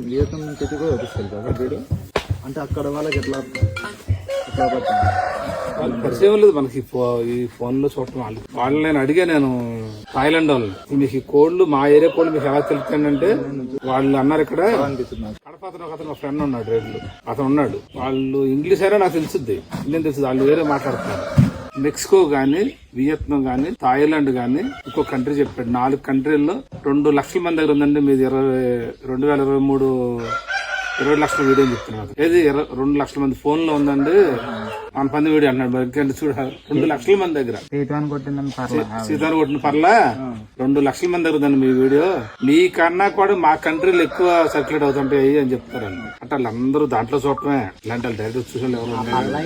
Vietnam నుంచి అయితే కూడా వస్తుంది కదా వీడియో. అంటే అక్కడ వాళ్ళకి ఎట్లా పరిచయం లేదు మనకి ఈ ఫోన్ లో చూడటం. వాళ్ళు నేను అడిగా, నేను థాయిలాండ్ వాళ్ళు, మీకు ఈ కోళ్లు మా ఏరియా కోళ్ళు మీకు ఎలా తెలుస్తాయంటే వాళ్ళు అన్నారు ఇక్కడ కడప అతను ఒక ఫ్రెండ్ ఉన్నాడు రేట్లు, అతను ఉన్నాడు. వాళ్ళు ఇంగ్లీష్ అయినా నాకు తెలుసుద్ది, ఇండియన్ తెలుస్తుంది, వాళ్ళు వేరే మాట్లాడుతున్నారు. మెక్సికో గానీ, వియత్నాం గానీ, థాయిలాండ్ గానీ, ఇంకో కంట్రీ చెప్పాడు. 4 కంట్రీల్లో 2 లక్షల మంది దగ్గర ఉందండి. మీది 2023 20 లక్షల వీడియో చెప్తున్నాడు. ఏది 2 లక్షల మంది ఫోన్ లో ఉందండి మన పని వీడియో అంటున్నాడు. మరి చూడ 2 లక్షల మంది దగ్గర సీతాను కొట్టిన పర్లా 2 లక్షల మంది దగ్గర ఉందండి మీ వీడియో. మీకన్నా కూడా మా కంట్రీలో ఎక్కువ సర్క్యులేట్ అవుతుంటాయి అని చెప్తారండి. అంటే వాళ్ళందరూ దాంట్లో చూడటమే, ఇలాంటి వాళ్ళు డైరెక్ట్ చూసాను ఎవరు.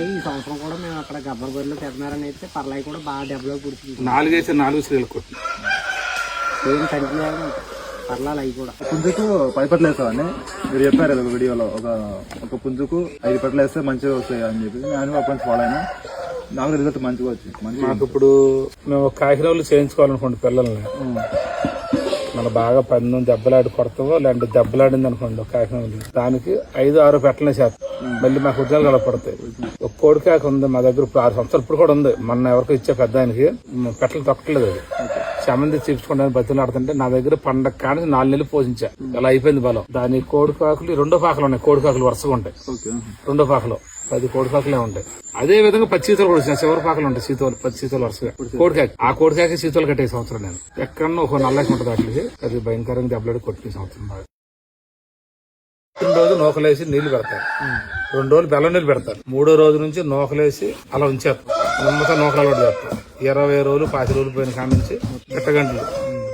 ఈ సంవత్సరం కూడా మేము అక్కడ గబ్బర్గోడ్లో తిన్నారని అయితే పర్లాయి కూడా బాగా డెవలప్ పుడుతుంది. 4 అయితే 4 సీరియల్ కొట్టింది. ఏం తగ్గినాయి పర్లాలు అవి కూడా. పుంజుకు 10 పట్లు వేస్తామని మీరు చెప్పారు కదా వీడియోలో. ఒక పుంజుకు 5 పట్లు వేస్తే మంచిగా వస్తాయి అని చెప్పి నేను అప్పటి నుంచి ఫాలో అయినా. నాకు రిజల్ట్ మంచిగా వచ్చింది. మాకు ఇప్పుడు మేము కాకినాడలు చేయించుకోవాలనుకోండి పిల్లల్ని, మన బాగా 10 దెబ్బలాడి కొడతామో లేదంటే దెబ్బలాడింది అనుకోండి కాకినాడలు, దానికి 5-6 పెట్టలనే చేస్తాం. మళ్ళీ మాకు ఉద్యోగాలు కలపడతాయి. ఒక కోడికాక ఉంది మా దగ్గర, ఇప్పుడు 6 సంవత్సరాలు ఇప్పుడు కూడా ఉంది. మొన్న ఎవరికి ఇచ్చే పెద్ద ఆయనకి పెట్టలు తొక్కట్లేదు. అది చమంది తీర్చుకోవడానికి బతులు ఆడుతుంటే నా దగ్గర పండగ కానీ 4 నెలలు పోషించా. అలా అయిపోయింది బలం. దాని కోడికాకులు 2 పాకలు ఉన్నాయి. కోడికాకులు వరుసగా ఉంటాయి. 2 పాకలు 10 కోడికాకులే ఉంటాయి. అదే విధంగా 10 శీతలు కూడా వచ్చినాయి. చివరి పాకలు ఉంటాయి శీతలు, 10 శీతలు వరుసగా కోడికాకి. ఆ కోడికాకి శీతలు కట్టే సంవత్సరం నేను ఎక్కడన్నా ఒక నల్లకి ఉంటుంది. వాటికి అది భయంకరంగా దెబ్బలాడి కొట్టిన సంవత్సరం. 2 రోజు నూకలేసి నీళ్లు పెడతారు, 2 రోజులు బెల్లం నీళ్ళు పెడతారు, 3వ రోజు నుంచి నూకలేసి అలా ఉంచేస్తారు. నమ్మకం నూకలు కూడా చేస్తారు. 20 రోజులు 50 రోజులు పోయిన కాడ నుంచి గంటలు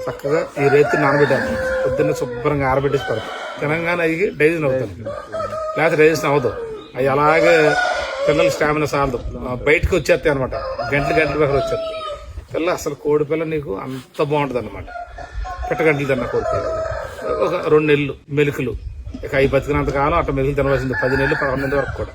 చక్కగా ఈ రేతి నానబెట్టారు. పొద్దున్న శుభ్రంగా ఆరబెట్టేసి పెడతారు. తెలంగాణ అవి డైజెషన్ అవుతారు, లేకపోతే డైజెషన్ అవ్వదు. అవి అలాగే పిల్లలు స్టామినా సాలదు, బయటకు వచ్చేస్తాయి అనమాట. గంటలు దగ్గర వచ్చేస్తాయి పిల్ల. అసలు కోడి పిల్ల నీకు అంత బాగుంటుంది అనమాట. పెట్టగంటలు తిన్న కోడి పిల్ల ఒక 2 నెలలు మెలుకులు. ఇక అవి బతికినంత కాలం అట్లా మెలుకులు తినవలసింది. 10 నెలలు 11 నెలల వరకు కూడా.